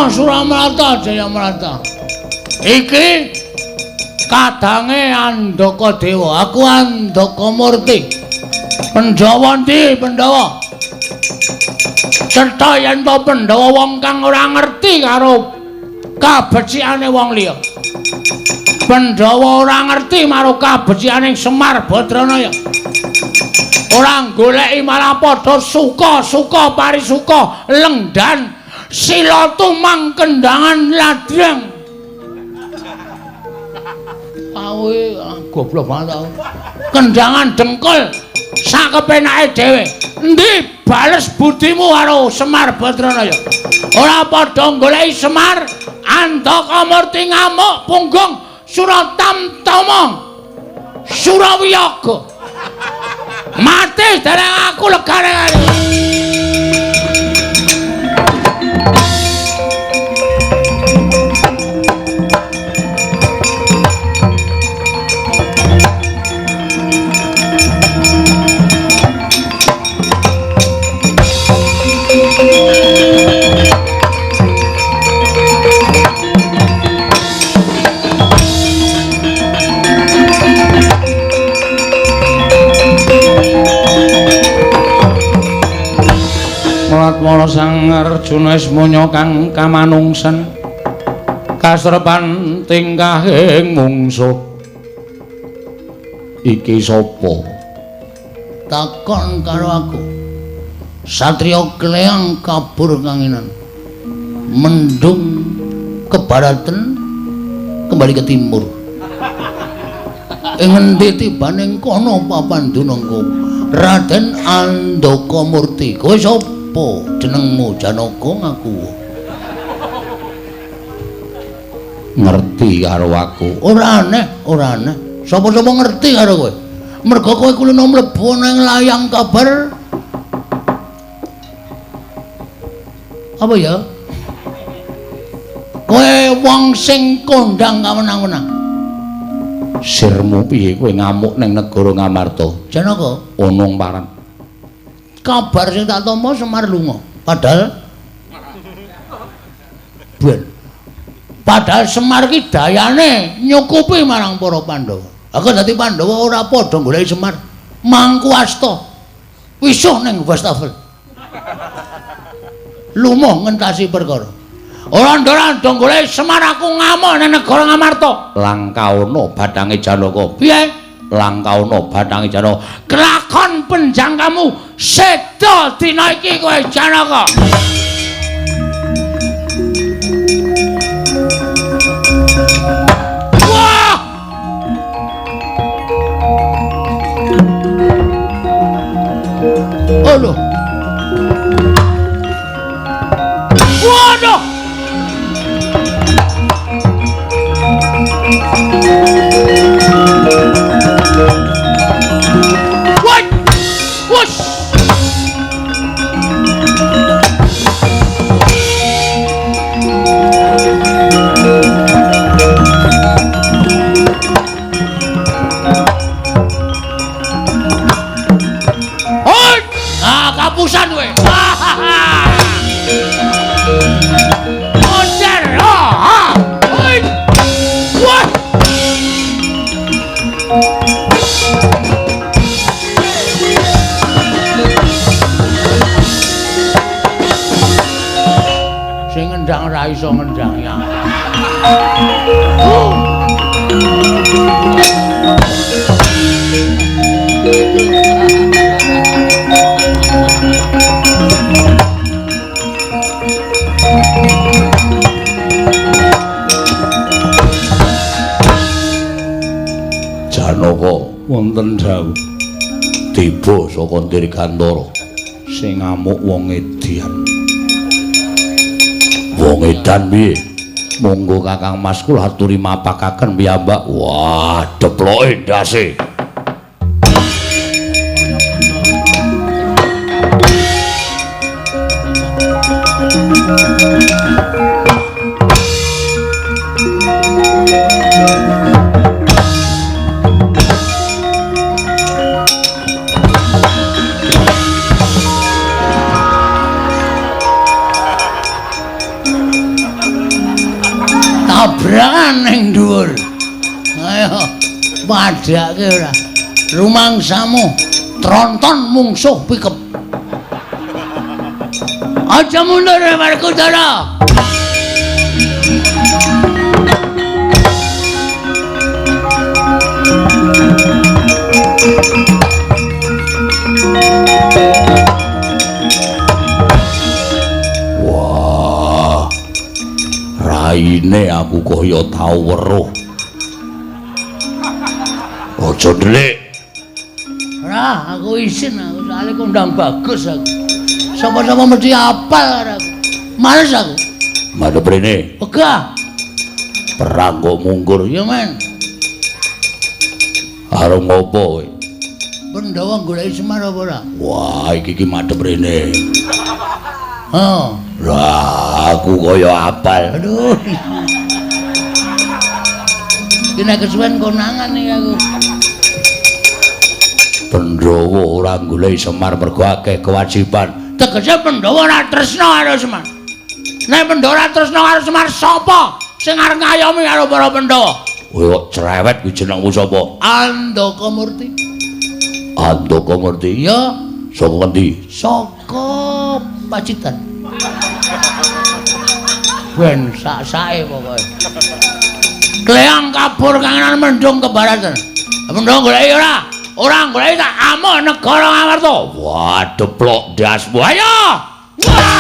Suramrata Jayamrata. Iki kadange Andaka Dewa, aku Andaka Murti. Pandhawa ndi Pandhawa? Cetha yen to Pandhawa wong kang ora ngerti karo kabecikane wong liya. Pandhawa ora ngerti karo kabecikane Semar Badranaya. Ora goleki malah padha suka parisuka lengdan sila tumang kendangan ladreng. Awe goblok banget aku. Kendangan dengkul sak kepenake dhewe. Endi bales budimu karo Semar Badranaya? Ora padha goleki Semar, Andaka Murti ngamuk punggung Suratamtama. Surawiyaga. Mati dereng aku legane kali. Ratmana Sang Arjuna Ismanya kang kamanungsan kasrepan tingkahing mungsuh. Iki sapa? Takon karo aku. Satriya Kleang kabur kanginan. Mendung ke baratan kembali ke timur. Ing endi tibaning kono papandunungku? Raden Andaka Murti. Kowe sapa? Jenengmu Janaka ngaku. Ngerti karo aku. Ora aneh. Sapa-sapa ngerti karo kowe. Merga kowe kulino mlebu ning layang kabar. Apa ya? Kowe wong sing kondang kawenang-wenang. Sirmu piye kowe ngamuk ning negara Ngamarta? Janaka, Onong paran. kabar sing tak tampa Semar lunga. Padahal Semar ki dayane nyukupi marang para Pandhawa. Aku dadi Pandhawa ora padha goleki Semar. Mangku asta. Wisuh ning Wastafel. Lumoh ngentasi perkara. Ora ndara goleki Semar aku ngamuk ning negara Ngamarta. Langkauna badange Janaka. Piye? Langkauna badange Janaka. Kelakon penjangkamu seda dina iki kowe Janaka. Wah! Aduh. Waduh. What? Whoosh! Hoi! Ah, kapusan kowe. Monster. Ah! Hoi! What? Sing ngendang ora iso ngendang ya. Janaka wonten dawuh tiba saka Dirgantara sing ngamuk wong edian. Wong edan piye? Monggo Kakang Mas kula aturi mapakaken piyambak. Wah, deploke ndase. gebrakan ning dhuwur. Ayo padake ora. Rumangsamu tronton mungsuh pikep. Aja mundur Werkudara. Wah, raine aku kaya tau weruh. Aja ndelik. Ora, aku isin aku soalé kondang bagus aku. Sapa-sapa mesti apal karo aku. Males aku. Madhep rene. Wegah. Perang kok mungkur. Ya men. Karo ngopo kowe? Pandhawa goleki Semar apa ora? Wah, iki madhep rene. Oh, Lah, aku kaya apal. aduh. Iki nek kesuwen konangan iki aku. Pandhawa ora goleki Semar mergo akeh kewajiban. Tegese Pandhawa ora tresna karo Semar. Nek Pandhawa ora tresna karo Semar, sapa sing arep ngayomi karo para Pandhawa? Kowe kok cerewet kuwi jenengmu sapa? Andakamurti. Andakamurti. Ya, Saka ngendi? saka Pacitan. Ben sak-sake pokoke. Kleang kabur kangenan mendung ke baratan. Mendung goleki ora? Ora goleki tak amuh negara Ngamarta. Wah, deplok dasmu. Ayo! Wah!